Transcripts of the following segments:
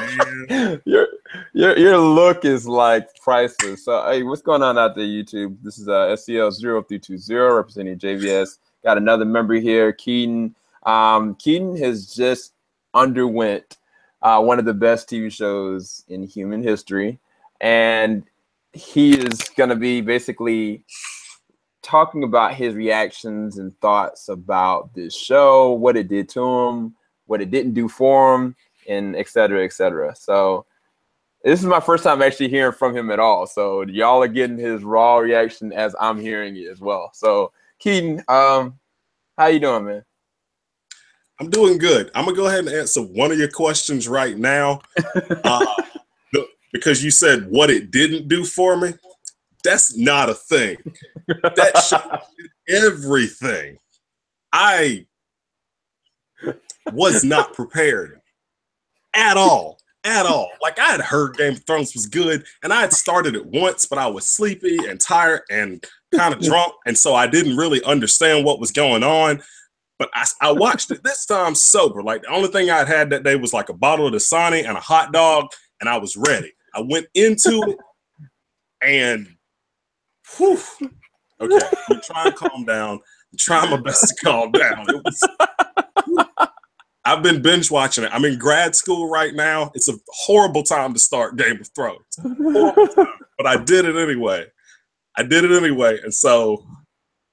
Man. Your look is like priceless. So hey, what's going on out there, YouTube? This is SCL0320 representing JVS. Got another member here, Keeden. Keeden has just underwent one of the best TV shows in human history, and he is going to be basically talking about his reactions and thoughts about this show, what it did to him, what it didn't do for him, and et cetera, et cetera. So this is my first time actually hearing from him at all. So y'all are getting his raw reaction as I'm hearing it as well. So Keeden, how you doing, man? I'm doing good. I'm gonna go ahead and answer one of your questions right now. Because you said what it didn't do for me. That's not a thing. That show did everything. I was not prepared at all. At all. Like, I had heard Game of Thrones was good, and I had started it once, but I was sleepy and tired and kind of drunk, and so I didn't really understand what was going on. But I watched it this time sober. Like, the only thing I'd had that day was like a bottle of Dasani and a hot dog, and I was ready. I went into it, and whew, okay, I'm trying to calm down. I'm trying my best to calm down. I've been binge watching it. I'm in grad school right now. It's a horrible time to start Game of Thrones. Horrible time, but I did it anyway. And so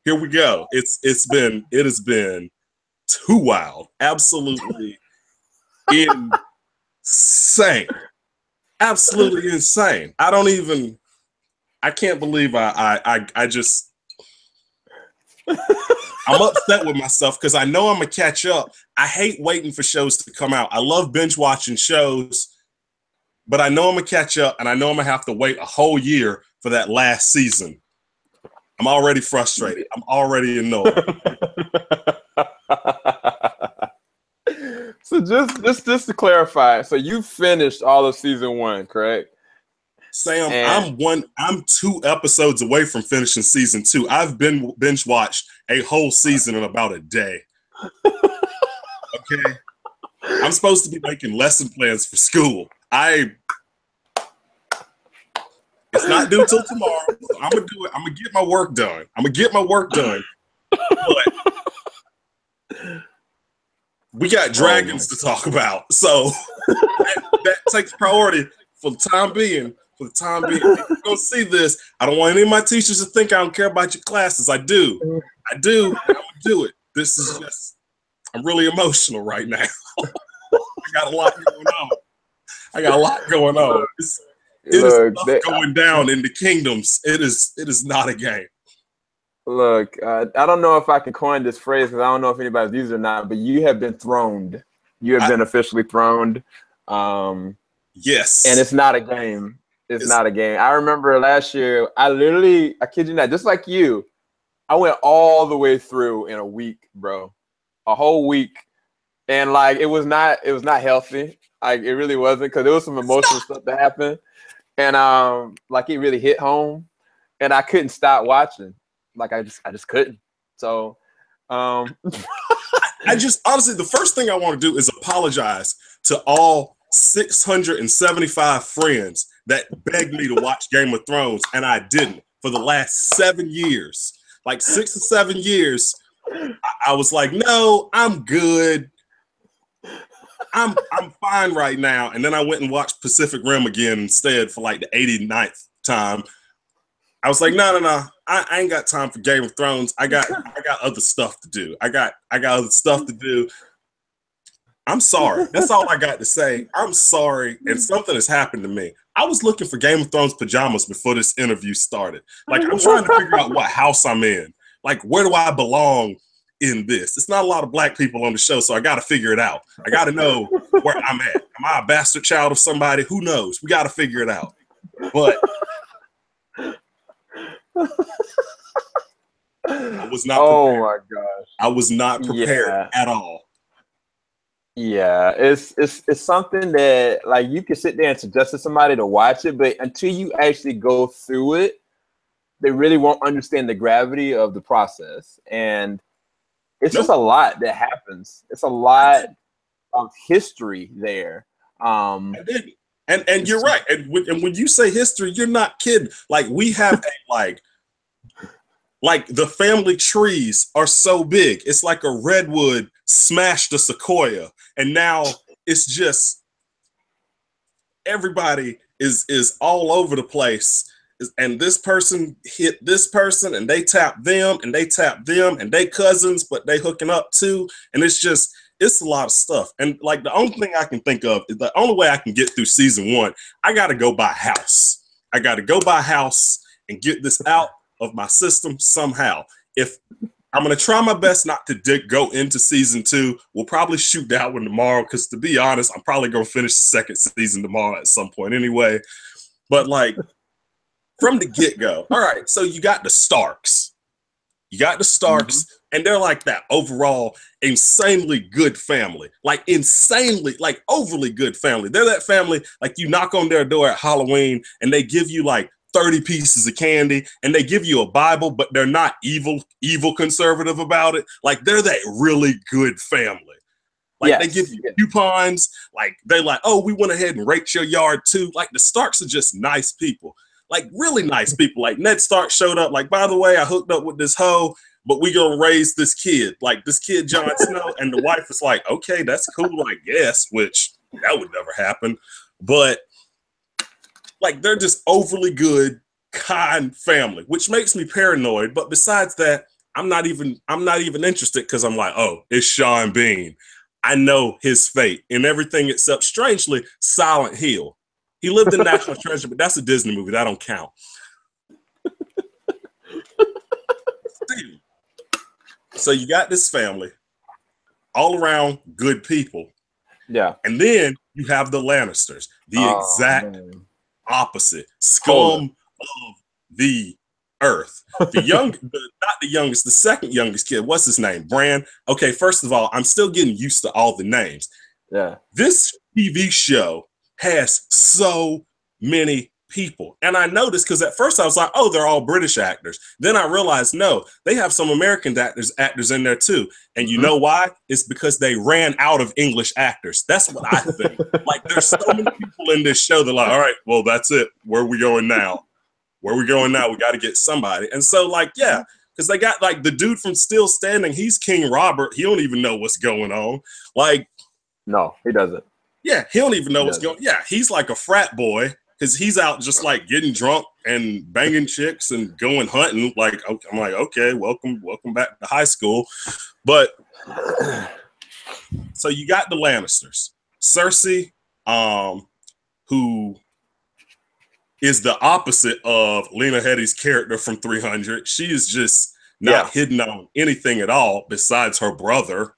here we go. It has been too wild. Absolutely insane. Absolutely insane. I can't believe I just I'm upset with myself because I know I'm gonna catch up. I hate waiting for shows to come out. I love binge watching shows, but I know I'm gonna catch up, and I know I'm gonna have to wait a whole year for that last season. I'm already frustrated. I'm already annoyed. So just to clarify, so you finished all of season 1, correct? Sam, I'm 2 episodes away from finishing season 2. I've been binge watched a whole season in about a day. Okay, I'm supposed to be making lesson plans for school. It's not due till tomorrow. So I'm gonna do it. I'm gonna get my work done. But we got dragons to talk about, so that takes priority for the time being. If you're gonna see this, I don't want any of my teachers to think I don't care about your classes. I do. And I'm gonna do it. This is just, I'm really emotional right now. I got a lot going on. It is stuff going down in the kingdoms. It is not a game. Look, I don't know if I can coin this phrase because I don't know if anybody's used it or not, but you have been throned. You have been officially throned. Yes. And it's not a game. It's not a game. I remember last year, I kid you not, just like you, I went all the way through in a week, bro. A whole week. And like it was not healthy. Like it really wasn't, because there was some emotional stuff that happened. And like it really hit home. And I couldn't stop watching. Like I just couldn't. So I just honestly, the first thing I want to do is apologize to all 675 friends that begged me to watch Game of Thrones, and I didn't for the last 7 years. Like 6 or 7 years, I was like, no, I'm good. I'm fine right now. And then I went and watched Pacific Rim again instead for like the 89th time. I was like, no. I ain't got time for Game of Thrones. I got other stuff to do. I got other stuff to do. I'm sorry. That's all I got to say. I'm sorry. And something has happened to me. I was looking for Game of Thrones pajamas before this interview started. Like, I'm trying to figure out what house I'm in. Like, where do I belong in this? It's not a lot of black people on the show, so I got to figure it out. I got to know where I'm at. Am I a bastard child of somebody? Who knows? We got to figure it out. But I was not prepared. Oh my gosh. I was not prepared at all. Yeah, it's something that like you can sit there and suggest to somebody to watch it, but until you actually go through it, they really won't understand the gravity of the process. And it's just a lot that happens. It's a lot of history there. And then, and you're right. And when you say history, you're not kidding. Like we have a like the family trees are so big. It's like a redwood smashed a sequoia, and now it's just everybody is all over the place. And this person hit this person, and they tap them, and they tap them, and they cousins, but they hooking up too. And it's a lot of stuff. And like the only thing I can think of is the only way I can get through season 1, I got to go buy a house. I got to go buy a house and get this out of my system somehow. If I'm going to try my best not to go into season 2, we'll probably shoot that one tomorrow. Cause to be honest, I'm probably going to finish the second season tomorrow at some point anyway. But like from the get-go, all right. So you got the Starks, and they're like that overall insanely good family, like insanely, like overly good family. They're that family, like you knock on their door at Halloween and they give you like 30 pieces of candy and they give you a Bible, but they're not evil conservative about it. Like they're that really good family. Like they give you coupons. Like they're like, oh, we went ahead and raked your yard too. Like the Starks are just nice people, like really nice people. Like Ned Stark showed up like, by the way, I hooked up with this hoe, but we gonna raise this kid, like this kid, Jon Snow. And the wife is like, okay, that's cool, I guess, which that would never happen. But like they're just overly good, kind family, which makes me paranoid. But besides that, I'm not even interested because I'm like, oh, it's Sean Bean. I know his fate and everything except, strangely, Silent Hill. He lived in National Treasure, but that's a Disney movie. That don't count. So you got this family, all around good people. Yeah. And then you have the Lannisters, the exact opposite scum of the earth. Not the youngest, the second youngest kid. What's his name? Bran. Okay, first of all, I'm still getting used to all the names. Yeah. This TV show has so many people. And I noticed because at first I was like, oh, they're all British actors. Then I realized, no, they have some American actors in there too. And you know why? It's because they ran out of English actors. That's what I think. Like there's so many people in this show that are like, all right, well, that's it. Where are we going now? We got to get somebody. And so like, yeah, because they got like the dude from Still Standing. He's King Robert. He don't even know what's going on. Like, no, he doesn't. Yeah, he don't even know what's going on. Yeah, he's like a frat boy because he's out just like getting drunk and banging chicks and going hunting. Like, I'm like, okay, welcome back to high school. But so you got the Lannisters. Cersei, who is the opposite of Lena Headey's character from 300. She is just not hidden on anything at all besides her brother.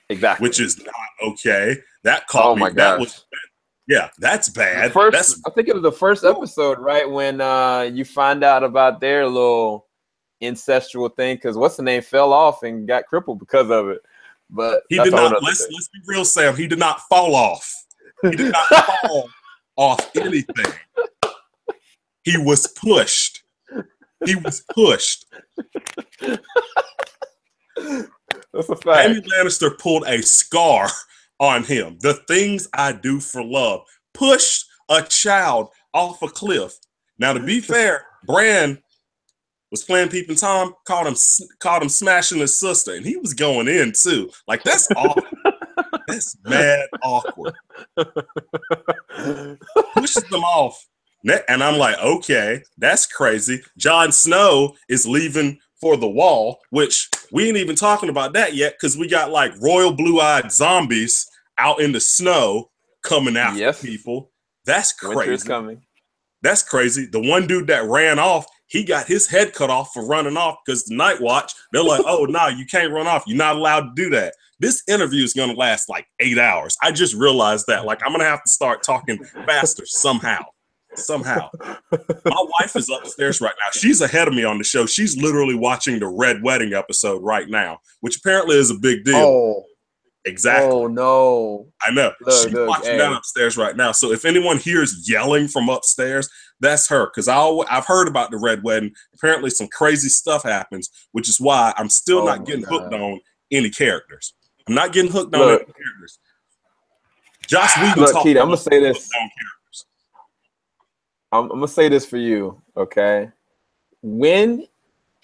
Exactly. Which is not okay. That caught me. My gosh. That's bad. I think it was the first episode, right? When you find out about their little incestual thing, because what's the name fell off and got crippled because of it. But he did not. Let's be real, Sam. He did not fall off. He did not fall off anything. He was pushed. That's a fact. Jaime Lannister pulled a scar on him. The things I do for love. Pushed a child off a cliff. Now, to be fair, Bran was playing Peeping Tom, caught him smashing his sister, and he was going in too. Like, that's awkward. That's mad awkward. Pushes them off. And I'm like, okay, that's crazy. Jon Snow is leaving for the Wall, which we ain't even talking about that yet because we got like royal blue-eyed zombies out in the snow coming after people. That's crazy. Winter is coming. That's crazy. The one dude that ran off, he got his head cut off for running off because the Night Watch, they're like, oh, no, you can't run off. You're not allowed to do that. This interview is going to last like 8 hours. I just realized that. Like, I'm going to have to start talking faster somehow. My wife is upstairs right now. She's ahead of me on the show. She's literally watching the Red Wedding episode right now, which apparently is a big deal. Oh, exactly. Oh no, I know. She's watching that upstairs right now. So if anyone hears yelling from upstairs, that's her. Because I've heard about the Red Wedding. Apparently, some crazy stuff happens, which is why I'm still not getting hooked on any characters. I'm not getting hooked on any characters. Joss Whedon Look, talked Keith, I'm about gonna say down this. characters. I'm gonna say this for you, okay? When,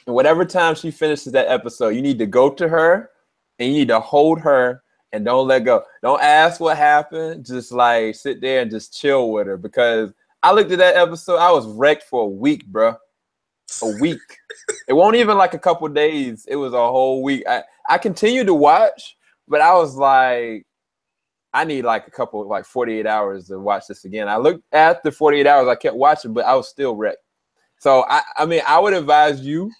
whatever time she finishes that episode, you need to go to her and you need to hold her and don't let go. Don't ask what happened. Just like sit there and just chill with her, because I looked at that episode. I was wrecked for a week, bro. A week. It won't even like a couple days. It was a whole week. I continued to watch, but I was like, I need like a couple, like 48 hours to watch this again. I looked at the 48 hours. I kept watching, but I was still wrecked. So I mean, I would advise you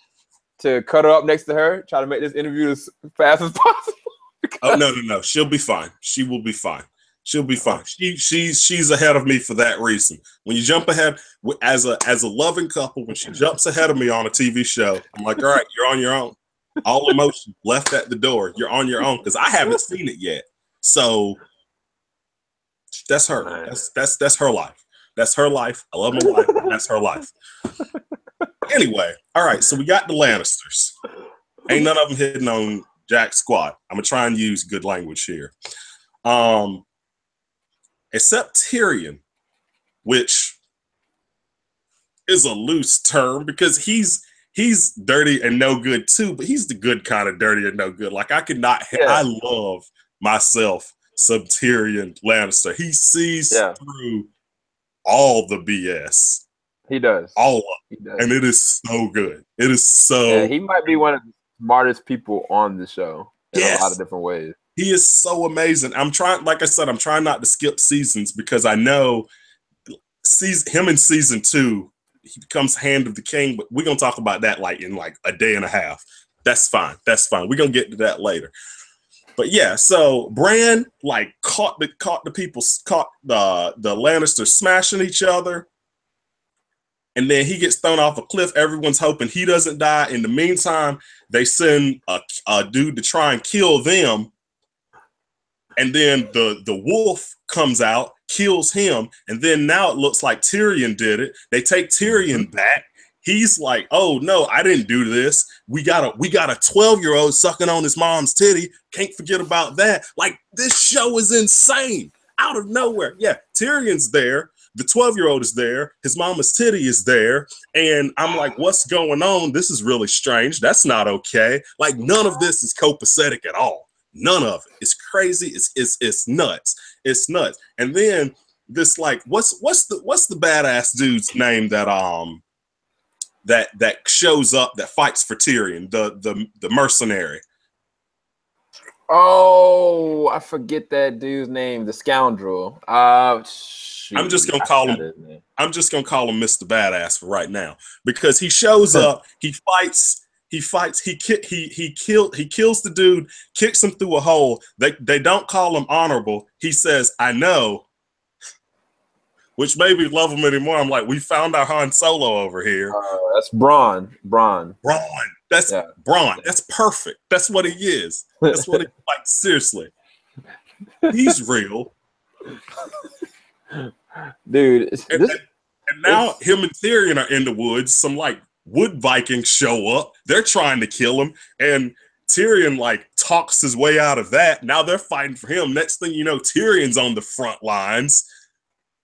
to cut her up next to her, try to make this interview as fast as possible. Oh no, she'll be fine. She will be fine. She'll be fine. She's ahead of me for that reason. When you jump ahead as a loving couple, when she jumps ahead of me on a TV show, I'm like, all right, you're on your own. All emotion left at the door. You're on your own, because I haven't seen it yet. So that's her. That's her life. That's her life. I love my wife. That's her life. Anyway, all right. So we got the Lannisters. Ain't none of them hitting on jack squat. I'm gonna try and use good language here. Except Tyrion, which is a loose term because he's dirty and no good too, but he's the good kind of dirty and no good. Like I love myself some Tyrion Lannister. He sees through all the BS. He does. All of it. And it is so good. It is so. Yeah, he might be one of the smartest people on the show in a lot of different ways. He is so amazing. Like I said, I'm trying not to skip seasons because I know him in season 2, he becomes Hand of the King, but we're gonna talk about that like in like a day and a half. That's fine. We're gonna get to that later. But yeah, so Bran like caught the Lannisters smashing each other. And then he gets thrown off a cliff. Everyone's hoping he doesn't die. In the meantime, they send a dude to try and kill them. And then the wolf comes out, kills him. And then now it looks like Tyrion did it. They take Tyrion back. He's like, oh no, I didn't do this. We got a 12-year-old sucking on his mom's titty. Can't forget about that. Like, this show is insane. Out of nowhere. Yeah, Tyrion's there. The 12-year-old is there. His mama's titty is there. And I'm like, what's going on? This is really strange. That's not okay. Like, none of this is copacetic at all. None of it. It's crazy. It's nuts. It's nuts. And then this, like, what's the badass dude's name that shows up, that fights for Tyrion, the mercenary? Oh, I forget that dude's name, the scoundrel. I'm just gonna call him Mr. Badass for right now, because he shows up, he fights, he kills the dude, kicks him through a hole. They don't call him honorable. He says, "I know," which made me love him anymore. I'm like, we found our Han Solo over here. That's Braun. That's Braun. That's perfect. That's what he is. That's what he, like, seriously. He's real. Dude. And now him and Tyrion are in the woods. Some like wood Vikings show up. They're trying to kill him. And Tyrion like talks his way out of that. Now they're fighting for him. Next thing you know, Tyrion's on the front lines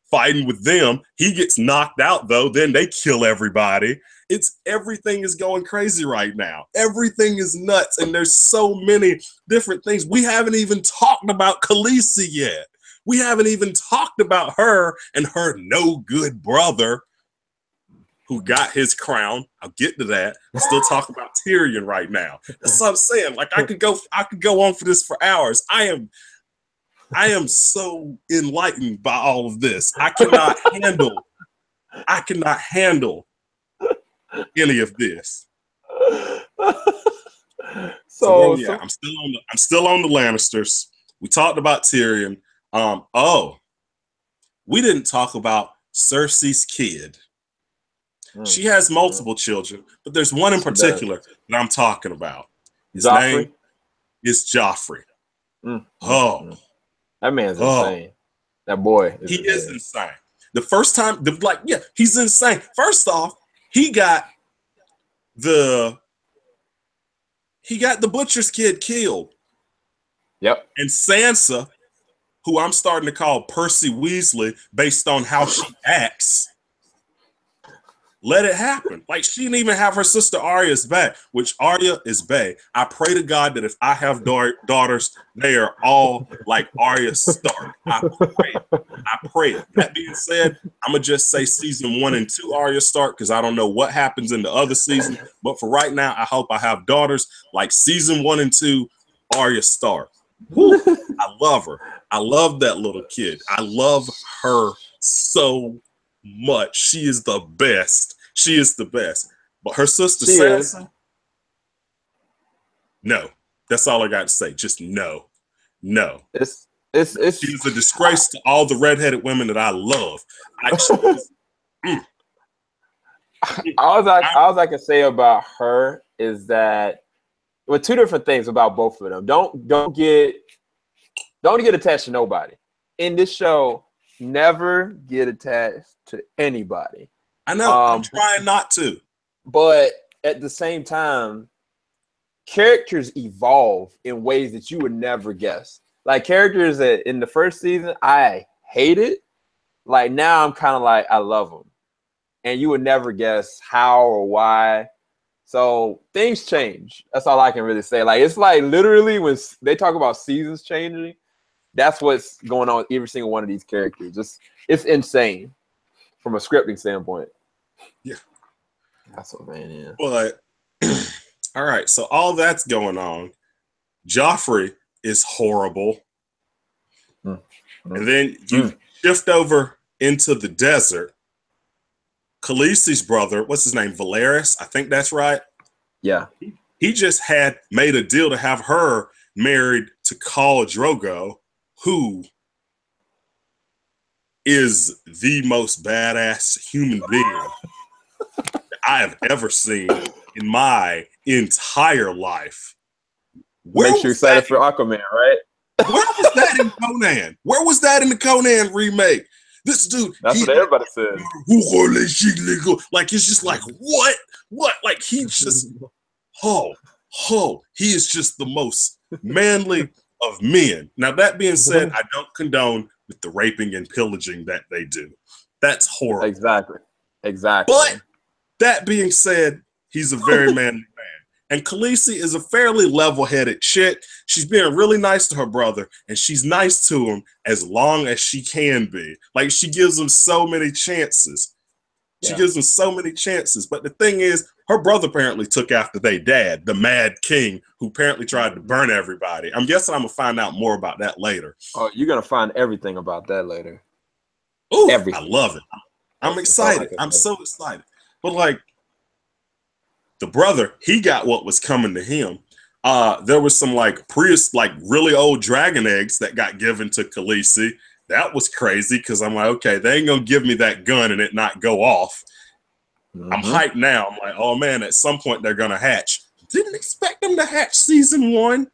fighting with them. He gets knocked out though. Then they kill everybody. Everything is going crazy right now. Everything is nuts. And there's so many different things. We haven't even talked about Khaleesi yet. We haven't even talked about her and her no good brother who got his crown. I'll get to that. I'm still talking about Tyrion right now. That's what I'm saying. Like, I could go on for this for hours. I am so enlightened by all of this. I cannot handle any of this. So yeah, I'm still on the Lannisters. We talked about Tyrion. We didn't talk about Cersei's kid. She has multiple children, but there's one in particular that I'm talking about. His name is Joffrey. That man's insane. That boy. He is insane. The first time, he's insane. First off, he got the butcher's kid killed. Yep. And Sansa, who I'm starting to call Percy Weasley based on how she acts. Let it happen. Like, she didn't even have her sister Arya's back, which Arya is bae. I pray to God that if I have daughters, they are all like Arya Stark. I pray. That being said, I'm going to just say season 1 and 2 Arya Stark because I don't know what happens in the other season. But for right now, I hope I have daughters like season 1 and 2 Arya Stark. Woo, I love her. I love that little kid. I love her so much. She is the best. She is the best. But her sister Sansa, no. That's all I got to say. Just no. It's She's a disgrace to all the redheaded women that I love. All I can say about her is that, well, two different things about both of them. Don't get attached to nobody. In this show, never get attached to anybody. I know. I'm trying not to. But at the same time, characters evolve in ways that you would never guess. Like, characters that in the first season, I hated. Like, now I'm kind of like, I love them. And you would never guess how or why. So things change. That's all I can really say. Like, it's like literally when they talk about seasons changing, that's what's going on with every single one of these characters. It's insane from a scripting standpoint. Yeah. That's what, man, yeah. But, all right, so all that's going on. Joffrey is horrible. And then you shift over into the desert. Khaleesi's brother, what's his name? Valeris? I think that's right. Yeah. He just had made a deal to have her married to Khal Drogo, who is the most badass human being I have ever seen in my entire life. Makes you excited for Aquaman, right? Where was that in Conan? Where was that in the Conan remake? This dude. That's what everybody said. Like, it's just like, what? Like, he's just, he is just the most manly of men. Now, that being said, I don't condone with the raping and pillaging that they do. That's horrible. Exactly. But that being said, he's a very manly man. And Khaleesi is a fairly level-headed chick. She's being really nice to her brother, and she's nice to him as long as she can be. Like, she gives him so many chances. She gives him so many chances. But the thing is, her brother apparently took after their dad, the Mad King, who apparently tried to burn everybody. I'm guessing I'm going to find out more about that later. Oh, you're going to find everything about that later. Ooh, everything. I love it. I'm excited. I'm so excited. But, like, the brother, he got what was coming to him. There was some really old dragon eggs that got given to Khaleesi. That was crazy because I'm like, okay, they ain't gonna give me that gun and it not go off. I'm hyped now. I'm like, oh man, at some point they're gonna hatch. Didn't expect them to hatch season 1.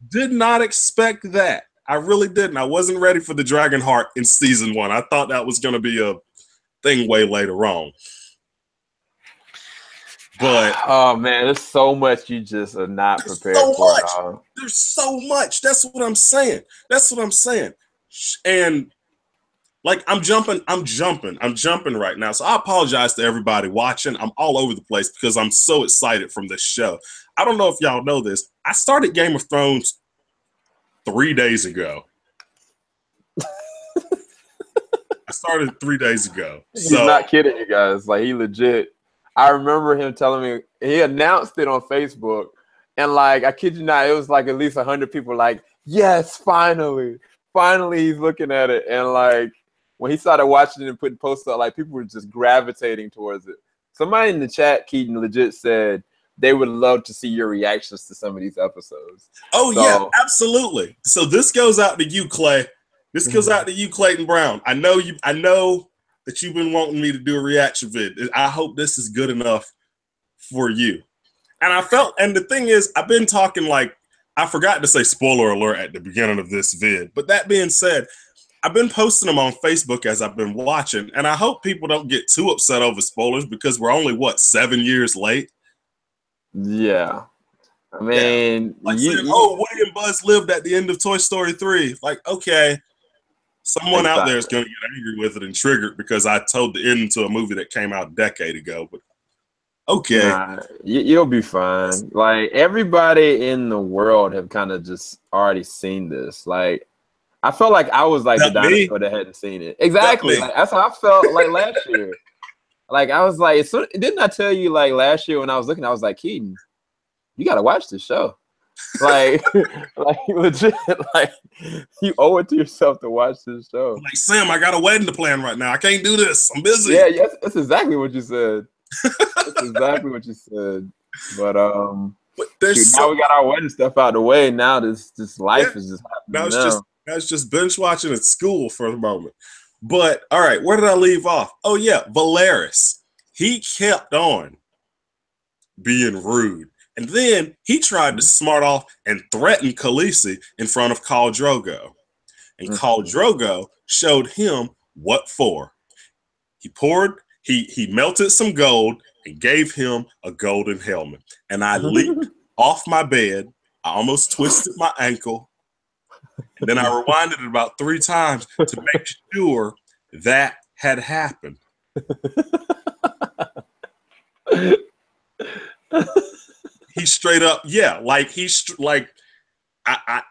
Did not expect that. I really didn't. I wasn't ready for the dragon heart in season 1. I thought that was gonna be a thing way later on. But oh man, there's so much you just are not prepared for. There's so much. That's what I'm saying. And like, I'm jumping right now. So I apologize to everybody watching. I'm all over the place because I'm so excited from this show. I don't know if y'all know this. I started Game of Thrones 3 days ago. I started 3 days ago. He's not kidding you guys. Like, he legit. I remember him telling me, he announced it on Facebook, and like, I kid you not, it was like at least 100 people like, yes, finally he's looking at it. And like, when he started watching it and putting posts up, like, people were just gravitating towards it. Somebody in the chat, Keaton, legit said they would love to see your reactions to some of these episodes. Oh, so, yeah, absolutely. So this goes out to you, Clay. This goes out to you, Clayton Brown. I know that you've been wanting me to do a reaction vid. I hope this is good enough for you. And the thing is, I've been talking, like, I forgot to say spoiler alert at the beginning of this vid. But that being said, I've been posting them on Facebook as I've been watching. And I hope people don't get too upset over spoilers because we're only, 7 years late? Yeah. I mean, like saying, "Oh, Woody and Buzz lived at the end of Toy Story 3." Like, okay, someone out there is going to get angry with it and triggered because I told the end to a movie that came out a decade ago. But okay, nah, you'll be fine. Like everybody in the world have kind of just already seen this. Like I felt like I was like the dinosaur that hadn't seen it. Exactly. Like that's how I felt like last year. Like I was like, didn't I tell you like last year when I was looking, I was like, Keaton, you got to watch this show. Like, like legit, like you owe it to yourself to watch this show. Like Sam, I got a wedding to plan right now. I can't do this. I'm busy. Yeah, yes, that's exactly what you said. That's exactly what you said. But shoot, now we got our wedding stuff out of the way. Now this life is just happening. Now it's just binge watching at school for the moment. But all right, where did I leave off? Oh yeah, Valeris. He kept on being rude. And then he tried to smart off and threaten Khaleesi in front of Khal Drogo. And Khal Drogo showed him what for. He melted some gold and gave him a golden helmet. And I leaped off my bed. I almost twisted my ankle. And then I rewinded it about 3 times to make sure that had happened. He straight up, yeah, like I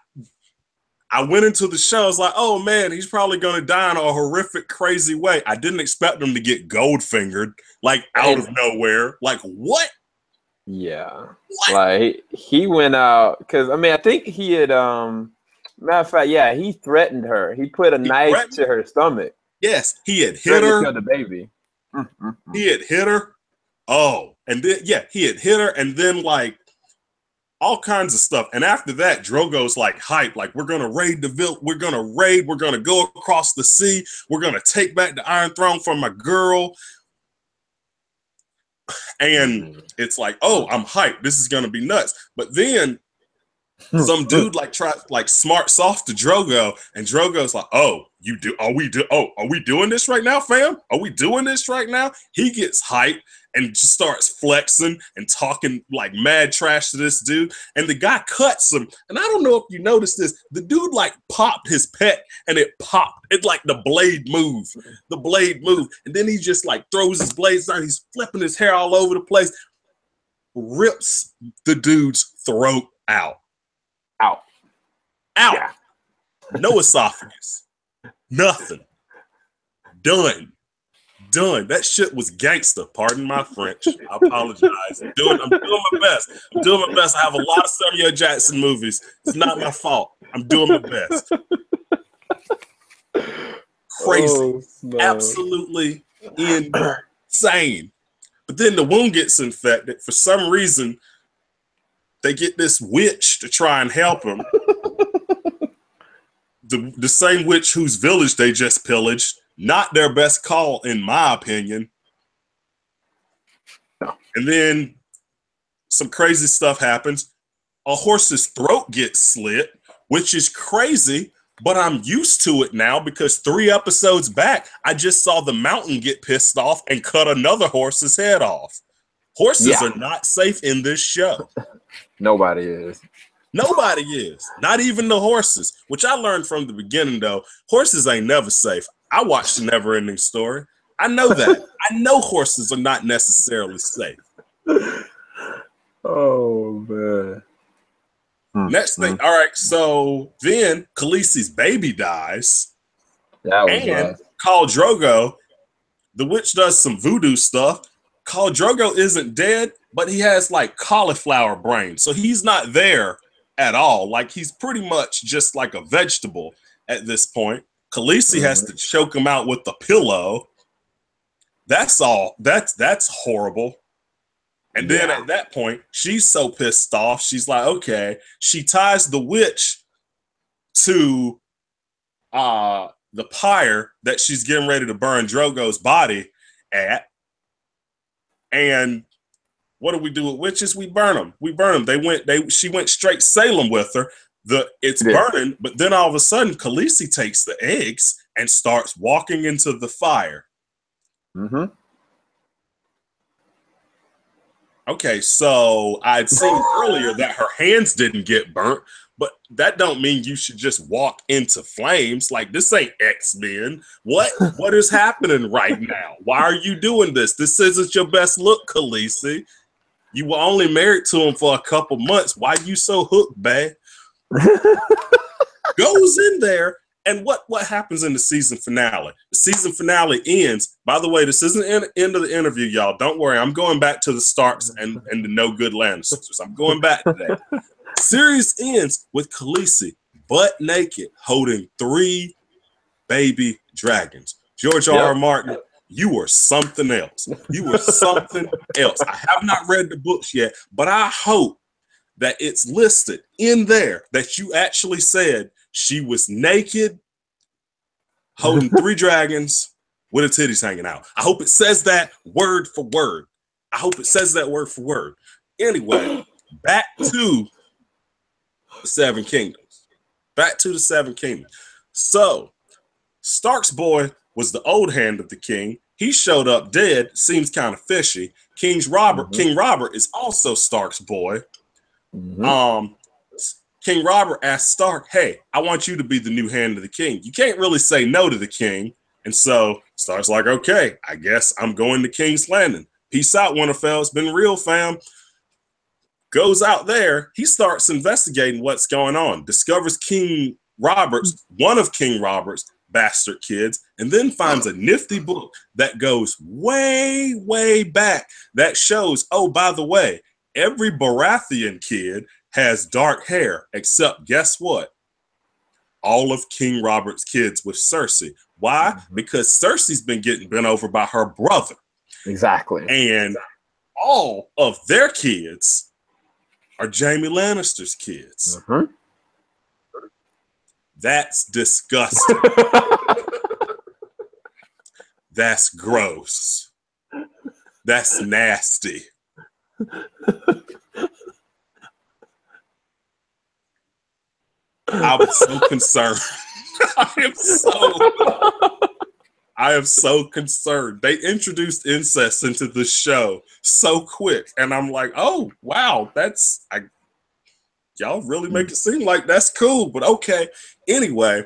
went into the show. I was like, oh man, he's probably gonna die in a horrific, crazy way. I didn't expect him to get gold fingered, like out of nowhere. Like what? Yeah, what? Like he went out because I mean I think he had matter of fact, yeah, he threatened her. He put a knife to her stomach. Yes, he had hit her. To kill the baby. He had hit her. Oh, and then he had hit her, and then like all kinds of stuff. And after that, Drogo's like hype, like we're gonna raid the village, we're gonna go across the sea, we're gonna take back the Iron Throne from my girl. And it's like, oh, I'm hyped. This is gonna be nuts. But then some dude like smart soft to Drogo, and Drogo's like, oh, are we doing this right now, fam? Are we doing this right now? He gets hyped and just starts flexing and talking like mad trash to this dude. And the guy cuts him. And I don't know if you noticed this. The dude like popped his pec and it popped. It's like the blade moved. And then he just like throws his blades down. He's flipping his hair all over the place. Rips the dude's throat out. Yeah. No esophagus. Nothing. Done. That shit was gangster. Pardon my French. I apologize. I'm doing my best. I have a lot of Samuel Jackson movies. It's not my fault. I'm doing my best. Crazy. Absolutely insane. But then the wound gets infected. For some reason, they get this witch to try and help him. The same witch whose village they just pillaged. Not their best call, in my opinion. No. And then some crazy stuff happens. A horse's throat gets slit, which is crazy, but I'm used to it now because 3 episodes back, I just saw the Mountain get pissed off and cut another horse's head off. Horses are not safe in this show. Nobody is. Nobody is. Not even the horses, which I learned from the beginning, though. Horses ain't never safe. I watched The Never Ending Story. I know that. I know horses are not necessarily safe. Oh, man. Next thing. All right, so then Khaleesi's baby dies. That was and Khal Drogo, the witch does some voodoo stuff. Khal Drogo isn't dead, but he has like cauliflower brain. So he's not there at all. Like he's pretty much just like a vegetable at this point. Khaleesi has to choke him out with the pillow. That's all. That's horrible. And then at that point, she's so pissed off. She's like, okay. She ties the witch to the pyre that she's getting ready to burn Drogo's body at. And what do we do with witches? We burn them. She went straight Salem with her. It's burning, but then all of a sudden, Khaleesi takes the eggs and starts walking into the fire. Okay, so I'd seen earlier that her hands didn't get burnt, but that don't mean you should just walk into flames. Like, this ain't X-Men. What is happening right now? Why are you doing this? This isn't your best look, Khaleesi. You were only married to him for a couple months. Why you so hooked, bae? Goes in there, and what happens in the season finale? The season finale ends. By the way, this isn't the end of the interview, y'all. Don't worry. I'm going back to the Starks and the no good Lannisters. I'm going back to that. Series ends with Khaleesi butt naked holding 3 baby dragons. George R. R. Martin, you were something else. You were something else. I have not read the books yet, but I hope that it's listed in there that you actually said she was naked, holding 3 dragons with her titties hanging out. I hope it says that word for word. I hope it says that word for word. Anyway, back to the 7 Kingdoms. Back to the 7 Kingdoms. So, Stark's boy was the old hand of the king. He showed up dead. Seems kind of fishy. King Robert is also Stark's boy. King Robert asked Stark, hey, I want you to be the new hand of the king. You can't really say no to the king. And so Stark's like, okay, I guess I'm going to King's Landing. Peace out, Winterfell. It's been real, fam. Goes out there. He starts investigating what's going on. Discovers one of King Robert's bastard kids, and then finds a nifty book that goes way, way back that shows, oh, by the way, every Baratheon kid has dark hair, except guess what? All of King Robert's kids with Cersei. Why? Because Cersei's been getting bent over by her brother. Exactly. And all of their kids are Jaime Lannister's kids. That's disgusting. That's gross. That's nasty. I was so concerned. I am so concerned. They introduced incest into the show so quick, and I'm like, oh wow, y'all really make it seem like that's cool, but okay. Anyway,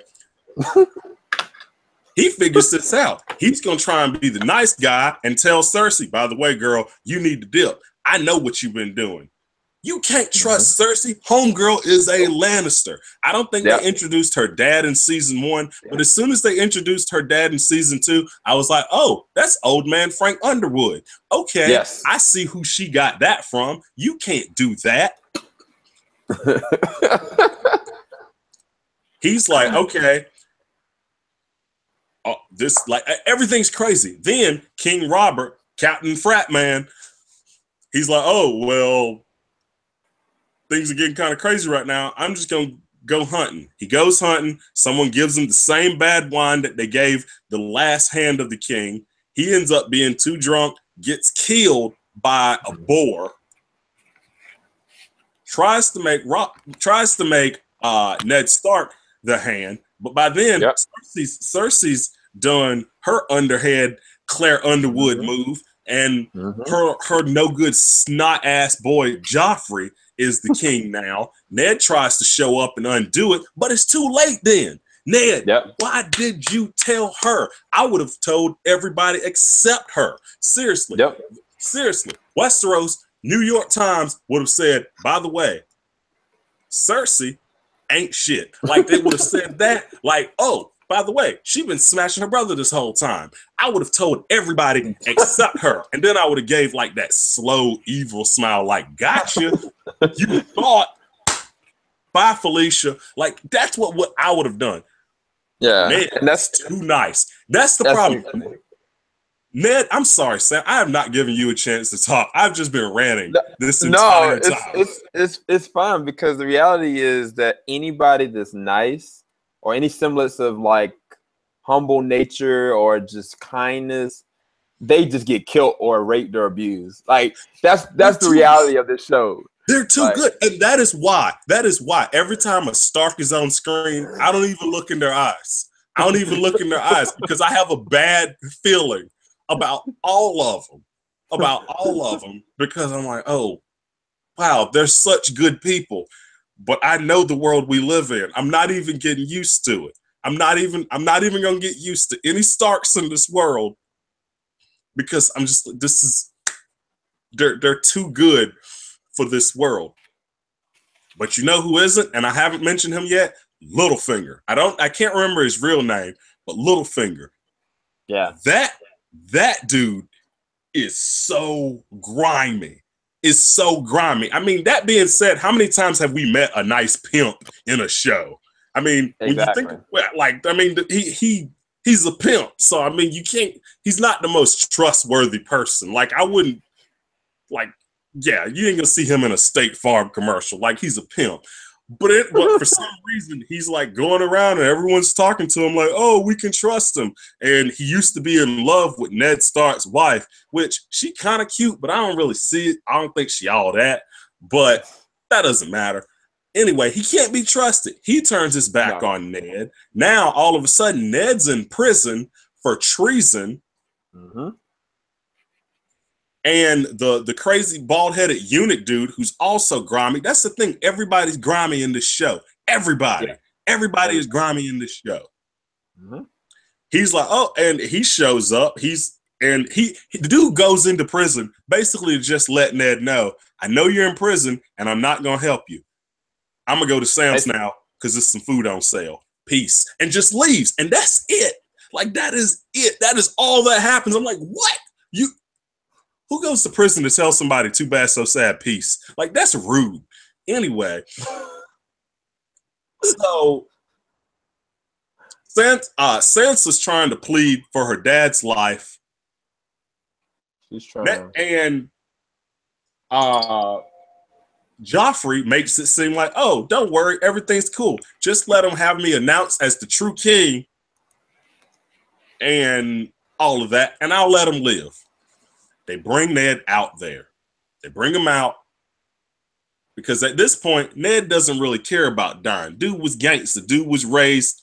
he figures this out. He's gonna try and be the nice guy and tell Cersei, by the way, girl, you need to dip. I know what you've been doing. You can't trust Cersei. Homegirl is a Lannister. I don't think they introduced her dad in season 1, but as soon as they introduced her dad in season 2, I was like, oh, that's old man Frank Underwood. Okay, I see who she got that from. You can't do that. He's like, okay. This, like, everything's crazy. Then King Robert, Captain Frat Man, he's like, oh, well, things are getting kind of crazy right now. I'm just going to go hunting. He goes hunting. Someone gives him the same bad wine that they gave the last hand of the king. He ends up being too drunk, gets killed by a boar, tries to make Ned Stark the hand. But by then, Cersei's done her underhead Claire Underwood move, and her no good snot ass boy Joffrey is the king now. Ned tries to show up and undo it, but it's too late then. Ned, why did you tell her? I would have told everybody except her. Seriously. Seriously. Westeros, New York Times would have said, by the way, Cersei ain't shit. Like, they would have said that, like, oh, by the way, she been smashing her brother this whole time. I would have told everybody except her. And then I would have gave like that slow, evil smile, like, gotcha. You thought, bye, Felicia. Like, that's what I would have done. Yeah. Ned, and that's too nice. That's the problem. Ned, I'm sorry, Sam. I have not given you a chance to talk. I've just been ranting this entire time. It's fine, because the reality is that anybody that's nice or any semblance of like humble nature or just kindness, they just get killed or raped or abused. Like that's the reality of this show. They're too good. And that is why every time a Stark is on screen, I don't even look in their eyes. I don't even look in their eyes because I have a bad feeling about all of them. about all of them because I'm like, oh, wow, they're such good people. But I know the world we live in. I'm not even getting used to it. I'm not even gonna get used to any Starks in this world because I'm just they're too good for this world. But you know who isn't, and I haven't mentioned him yet? Littlefinger. I can't remember his real name, but Littlefinger. Yeah. That dude is so grimy. Is so grimy. I mean, that being said, how many times have we met a nice pimp in a show? I mean, when you think, like, I mean, he's a pimp, so I mean, you can't. He's not the most trustworthy person. Like, I wouldn't, like, yeah, you ain't gonna see him in a State Farm commercial. Like, he's a pimp. But for some reason, he's like going around and everyone's talking to him like, oh, we can trust him. And he used to be in love with Ned Stark's wife, which she kind of cute, but I don't really see it. I don't think she all that, but that doesn't matter. Anyway, he can't be trusted. He turns his back on Ned. Now, all of a sudden, Ned's in prison for treason. Mm-hmm. And the crazy bald-headed eunuch dude who's also grimy. That's the thing. Everybody's grimy in this show. Everybody. Yeah. Everybody is grimy in this show. Mm-hmm. He's like, oh, and he shows up. The dude goes into prison basically to just let Ned know, I know you're in prison and I'm not going to help you. I'm going to go to Sam's now because there's some food on sale. Peace. And just leaves. And that's it. Like, that is it. That is all that happens. I'm like, what? Who goes to prison to tell somebody too bad, so sad, peace? Like, that's rude. Anyway, so Sansa's trying to plead for her dad's life. She's trying. And Joffrey makes it seem like, oh, don't worry, everything's cool. Just let him have me announced as the true king and all of that, and I'll let him live. They bring Ned out there. They bring him out because at this point, Ned doesn't really care about dying. Dude was gangster. Dude was raised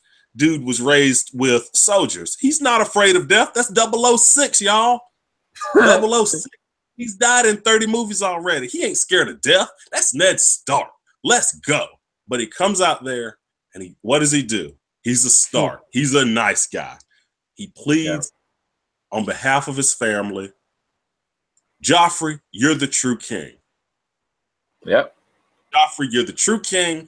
with soldiers. He's not afraid of death. That's 006, y'all. 006. He's died in 30 movies already. He ain't scared of death. That's Ned Stark. Let's go. But he comes out there and what does he do? He's a Stark. He's a nice guy. He pleads on behalf of his family. Joffrey, you're the true king. Yep. Joffrey, you're the true king.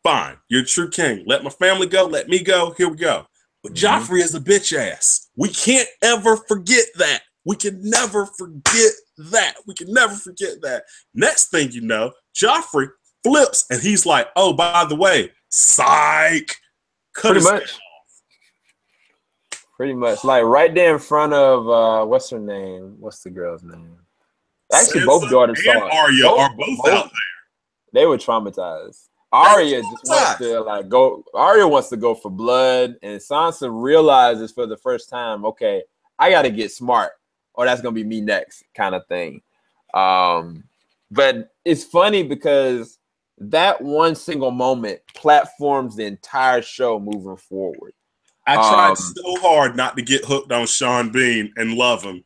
Fine, you're the true king. Let my family go. Let me go. Here we go. But Joffrey is a bitch ass. We can't ever forget that. We can never forget that. We can never forget that. Next thing you know, Joffrey flips and he's like, oh, by the way, psych. Pretty much. Pretty much, like right there in front of what's her name? What's the girl's name? Actually, Sansa both daughters and Arya are both out there. They were traumatized. Arya just wants to go. Arya wants to go for blood, and Sansa realizes for the first time, okay, I got to get smart, or that's gonna be me next, kind of thing. But it's funny because that one single moment platforms the entire show moving forward. I tried so hard not to get hooked on Sean Bean and love him,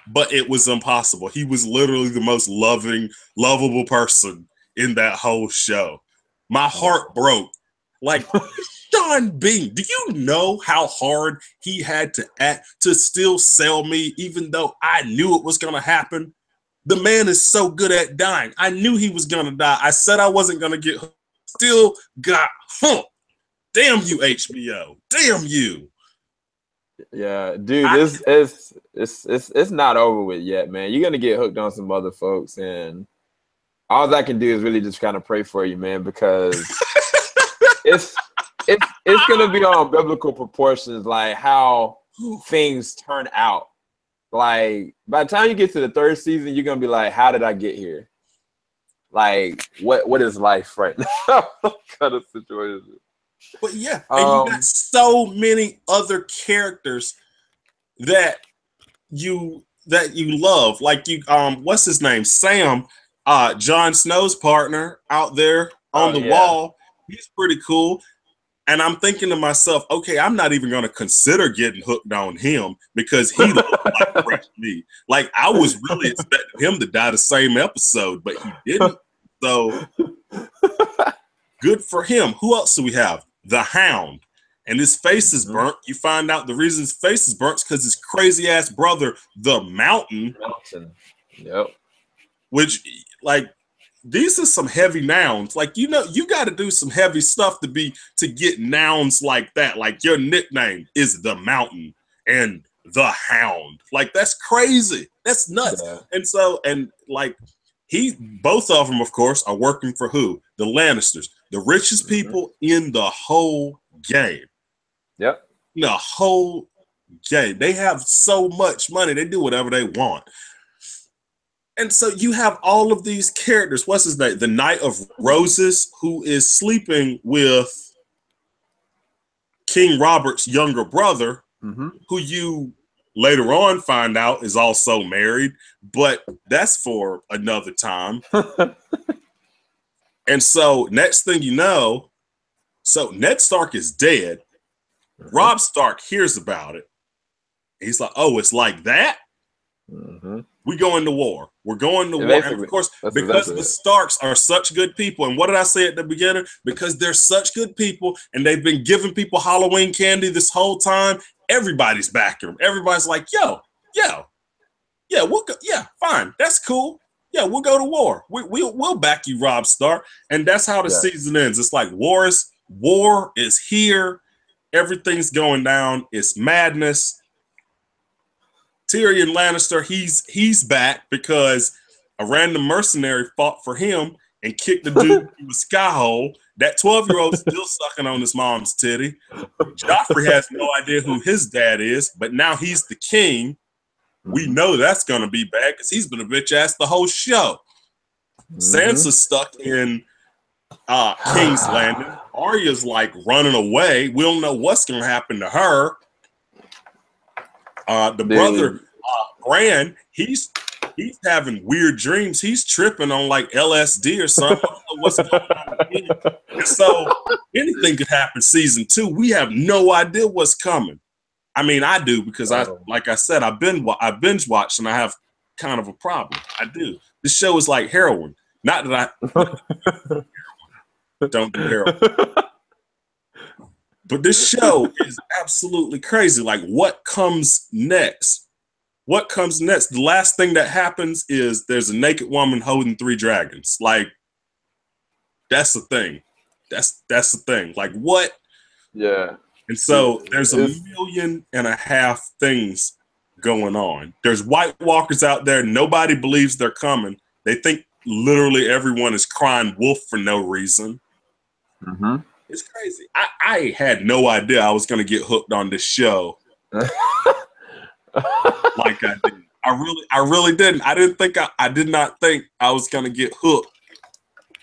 but it was impossible. He was literally the most lovable person in that whole show. My heart broke. Like, Sean Bean, do you know how hard he had to act to still sell me, even though I knew it was going to happen? The man is so good at dying. I knew he was going to die. I said I wasn't going to get hooked. Still got hooked. Damn you, HBO. Damn you. Yeah, dude, it's not over with yet, man. You're gonna get hooked on some other folks, and all I can do is really just kind of pray for you, man, because it's gonna be on biblical proportions, like how things turn out. Like by the time you get to the third season, you're gonna be like, how did I get here? Like, what is life right now? What kind of situation? But yeah, and you got so many other characters that you love. Like what's his name? Sam, Jon Snow's partner out there on the wall. He's pretty cool. And I'm thinking to myself, okay, I'm not even going to consider getting hooked on him because he looked like fresh meat. Like, I was really expecting him to die the same episode, but he didn't. So good for him. Who else do we have? The Hound. And his face is burnt. You find out the reason his face is burnt is because his crazy ass brother, the Mountain. Yep. Which, like, these are some heavy nouns. Like, you got to do some heavy stuff to get nouns like that. Like, your nickname is the Mountain and the Hound. Like, that's crazy. That's nuts. Yeah. And so, both of them, of course, are working for who? The Lannisters, the richest people in the whole game. Yep. The whole game. They have so much money. They do whatever they want. And so you have all of these characters. What's his name? The Knight of Roses, who is sleeping with King Robert's younger brother, who you later on find out is also married, but that's for another time. And so next thing you know, so Ned Stark is dead. Robb Stark hears about it. He's like, oh, it's like that? We go into war. We're going to war. And of course, because the Starks are such good people. And what did I say at the beginning? Because they're such good people and they've been giving people Halloween candy this whole time. Everybody's backing them. Everybody's like, yeah, we'll go. Yeah, fine. That's cool. Yeah, we'll go to war. We'll back you, Robb Stark. And that's how the season ends. It's like war is here. Everything's going down. It's madness. Tyrion Lannister, he's back because a random mercenary fought for him and kicked the dude through a sky hole. That 12-year-old still sucking on his mom's titty. Joffrey has no idea who his dad is, but now he's the king. We know that's going to be bad because he's been a bitch ass the whole show. Sansa's stuck in King's Landing. Arya's like running away. We don't know what's going to happen to her. The brother, Bran, he's having weird dreams. He's tripping on like LSD or something. I don't know what's going on with him. And so anything could happen season 2. We have no idea what's coming. I mean, I do because like I said, I binge watched and I have kind of a problem. I do. This show is like heroin. Not that I don't do heroin. But this show is absolutely crazy. Like, what comes next? What comes next? The last thing that happens is there's a naked woman holding 3 dragons. Like, that's the thing. That's the thing. Like, what? Yeah. And so there's 1.5 million things going on. There's White Walkers out there. Nobody believes they're coming. They think literally everyone is crying wolf for no reason. It's crazy. I had no idea I was going to get hooked on this show like I did. I really didn't. I did not think I was going to get hooked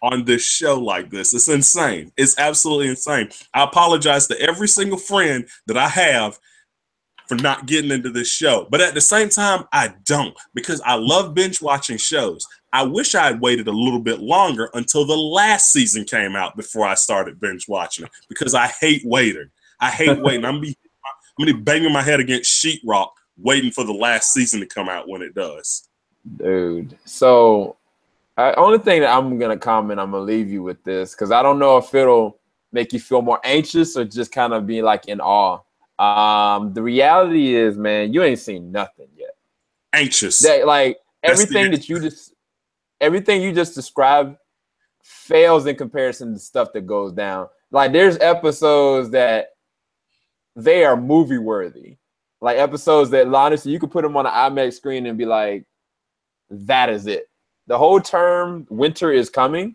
on this show like this. It's insane. It's absolutely insane. I apologize to every single friend that I have for not getting into this show. But at the same time, I don't, because I love binge watching shows. I wish I had waited a little bit longer until the last season came out before I started binge watching it, because I hate waiting. I'm gonna be banging my head against sheetrock waiting for the last season to come out when it does. Dude, so only thing that I'm gonna comment, I'm gonna leave you with this, because I don't know if it'll make you feel more anxious or just kind of be like in awe. The reality is, man, you ain't seen nothing yet. Anxious. Like everything you just described fails in comparison to stuff that goes down. Like, there's episodes that they are movie worthy. Like episodes that honestly you could put them on an IMAX screen and be like, that is it. The whole term winter is coming,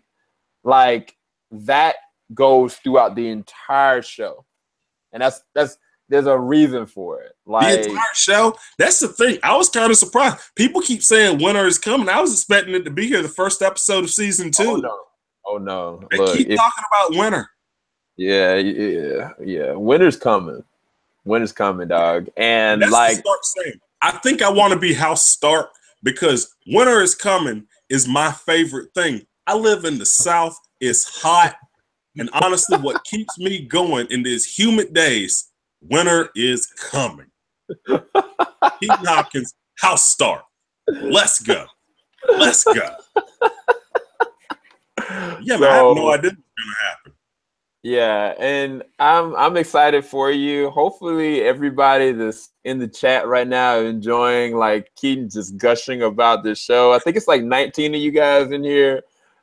like that goes throughout the entire show. And that's there's a reason for it. Like, the entire show. That's the thing. I was kind of surprised. People keep saying winter is coming. I was expecting it to be here the first episode of season 2. Oh no. They keep talking about winter. Yeah. Winter's coming. Winter's coming, dog. And that's like, Stark saying. I think I want to be House Stark because winter is coming is my favorite thing. I live in the South. It's hot. And honestly, what keeps me going in these humid days, winter is coming. Keaton Hopkins, house start. Let's go. Let's go. Yeah, man, I have no idea what's gonna happen. Yeah, and I'm excited for you. Hopefully everybody that's in the chat right now is enjoying like Keaton just gushing about this show. I think it's like 19 of you guys in here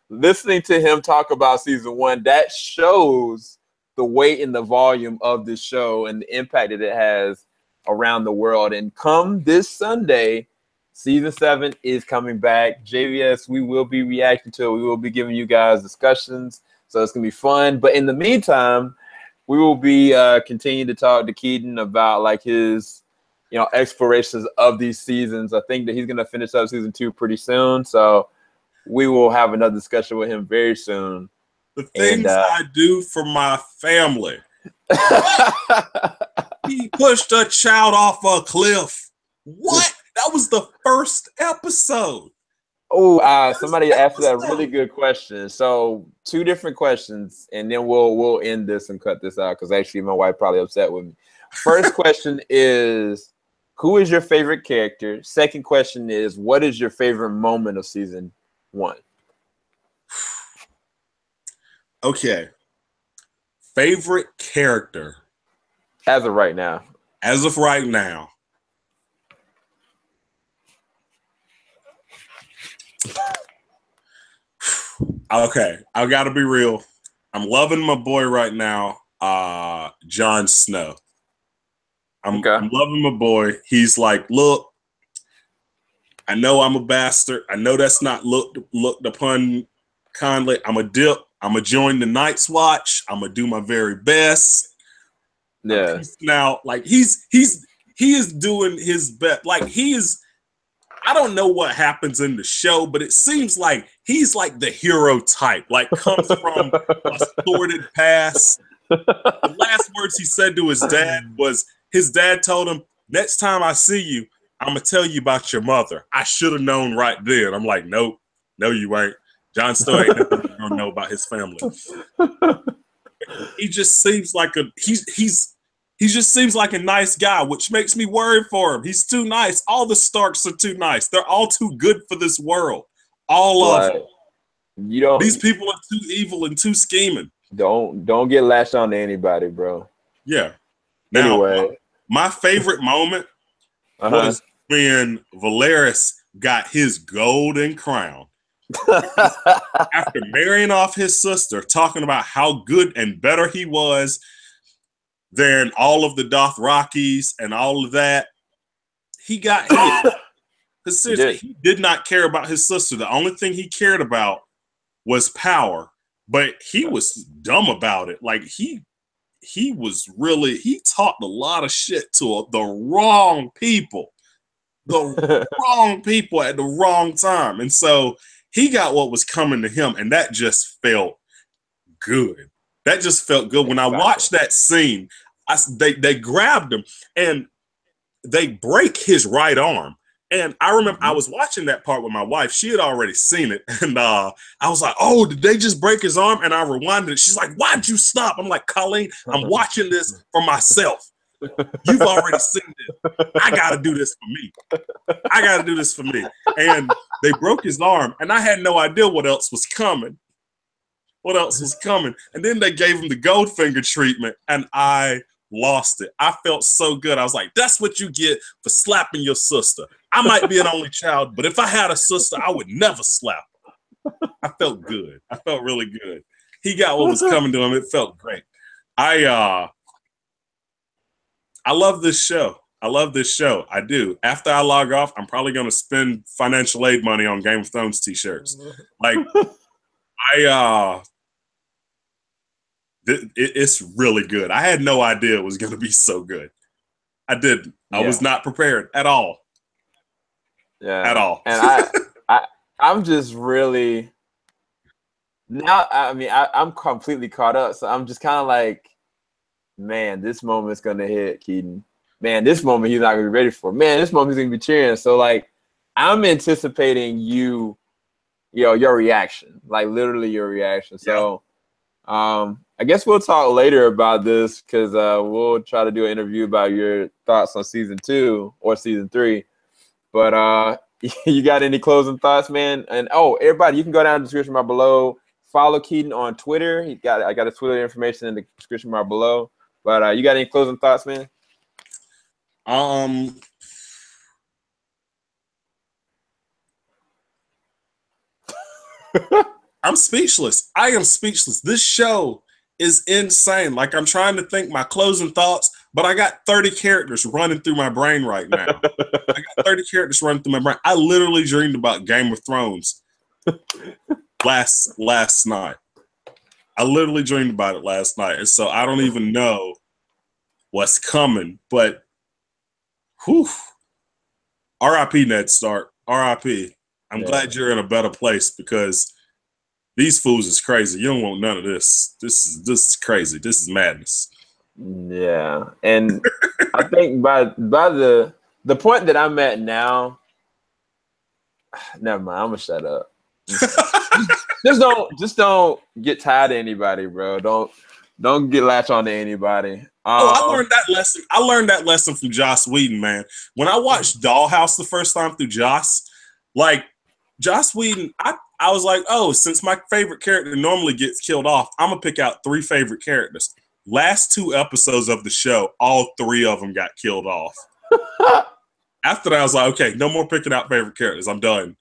listening to him talk about season 1. That shows the weight and the volume of this show and the impact that it has around the world. And come this Sunday, season 7 is coming back. JVS, we will be reacting to it. We will be giving you guys discussions. So it's going to be fun. But in the meantime, we will be continuing to talk to Keaton about like his, explorations of these seasons. I think that he's going to finish up season 2 pretty soon. So we will have another discussion with him very soon. The things I do for my family. He pushed a child off a cliff. What? That was the first episode. Oh, somebody asked that really good question. So 2 different questions, and then we'll end this and cut this out because actually my wife probably upset with me. First question is, who is your favorite character? Second question is, what is your favorite moment of season 1? Okay. Favorite character. As of right now. As of right now. Okay, I gotta be real. I'm loving my boy right now, Jon Snow. I'm loving my boy. He's like, look, I know I'm a bastard. I know that's not looked upon kindly. I'm a dip. I'm gonna join the Night's Watch. I'm gonna do my very best. Yeah. Now, like he is doing his best. Like he is. I don't know what happens in the show, but it seems like he's like the hero type, like comes from a sordid past. The last words he said to his dad was, his dad told him, next time I see you, I'm going to tell you about your mother. I should have known right then. I'm like, nope, no, you ain't. Jon Snow ain't never going to know about his family. He just seems like he just seems like a nice guy, which makes me worried for him. He's too nice. All the Starks are too nice. They're all too good for this world. All of them. These people are too evil and too scheming. Don't get latched on to anybody, bro. Yeah. Now, anyway, my favorite moment was when Varys got his golden crown. After marrying off his sister, talking about how good and better he was than all of the Dothrakis and all of that, he got hit. Because seriously, he did not care about his sister. The only thing he cared about was power, but he was dumb about it. Like he talked a lot of shit to the wrong people, wrong people at the wrong time. And so he got what was coming to him, and that just felt good. That just felt good. When I watched that scene, they grabbed him and they break his right arm. And I remember I was watching that part with my wife. She had already seen it. And I was like, oh, did they just break his arm? And I rewinded it. She's like, why'd you stop? I'm like, Colleen, I'm watching this for myself. You've already seen it. I got to do this for me. I got to do this for me. And they broke his arm. And I had no idea what else was coming. What else was coming? And then they gave him the Goldfinger treatment. And I lost it. I felt so good. I was like, that's what you get for slapping your sister. I might be an only child, but if I had a sister, I would never slap her. I felt good. I felt really good. He got what was coming to him. It felt great. I love this show. I love this show. I do. After I log off, I'm probably going to spend financial aid money on Game of Thrones t-shirts. Like, it's really good. I had no idea it was going to be so good. I didn't. I was not prepared at all. Yeah. At all. And I'm just really now. I mean, I'm completely caught up. So I'm just kind of like, man, this moment's gonna hit Keaton. Man, this moment he's not gonna be ready for. Man, this moment he's gonna be cheering. So like, I'm anticipating your reaction, like literally your reaction. So, I guess we'll talk later about this because we'll try to do an interview about your thoughts on season 2 or season 3. But you got any closing thoughts, man? And everybody, you can go down in the description bar below. Follow Keeden on Twitter. I got his Twitter information in the description bar below. But you got any closing thoughts, man? I'm speechless. I am speechless. This show is insane. Like, I'm trying to think my closing thoughts, but I got 30 characters running through my brain right now. I got 30 characters running through my brain. I literally dreamed about Game of Thrones last night. I literally dreamed about it last night. And so I don't even know what's coming. But whew. R.I.P. Ned Stark. R.I.P. I'm glad you're in a better place because these fools is crazy. You don't want none of this. This is crazy. This is madness. Yeah. And I think by the point that I'm at now, never mind, I'm gonna shut up. Just don't get tired of anybody, bro. Don't get latch on to anybody. I learned that lesson. I learned that lesson from Joss Whedon, man. When I watched Dollhouse the first time through Joss Whedon, I was like, oh, since my favorite character normally gets killed off, I'm gonna pick out 3 favorite characters. Last 2 episodes of the show, all 3 of them got killed off. After that, I was like, okay, no more picking out favorite characters. I'm done.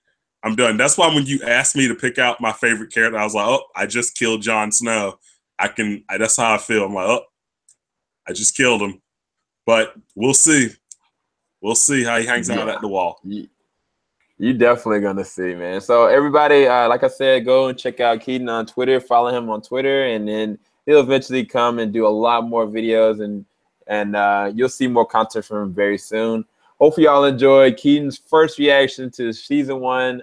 That's why when you asked me to pick out my favorite character, I was like, oh, I just killed Jon Snow. That's how I feel. I'm like, oh, I just killed him. But we'll see. We'll see how he hangs out at the wall. You definitely gonna see, man. So everybody, like I said, go and check out Keeden on Twitter. Follow him on Twitter, and then he'll eventually come and do a lot more videos, and you'll see more content from him very soon. Hopefully, y'all enjoyed Keeden's first reaction to season 1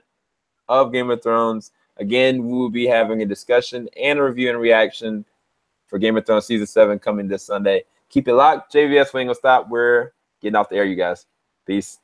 of Game of Thrones. Again, we will be having a discussion and a review and reaction for Game of Thrones season 7 coming this Sunday. Keep it locked. JVS, we ain't gonna stop. We're getting off the air, you guys. Peace.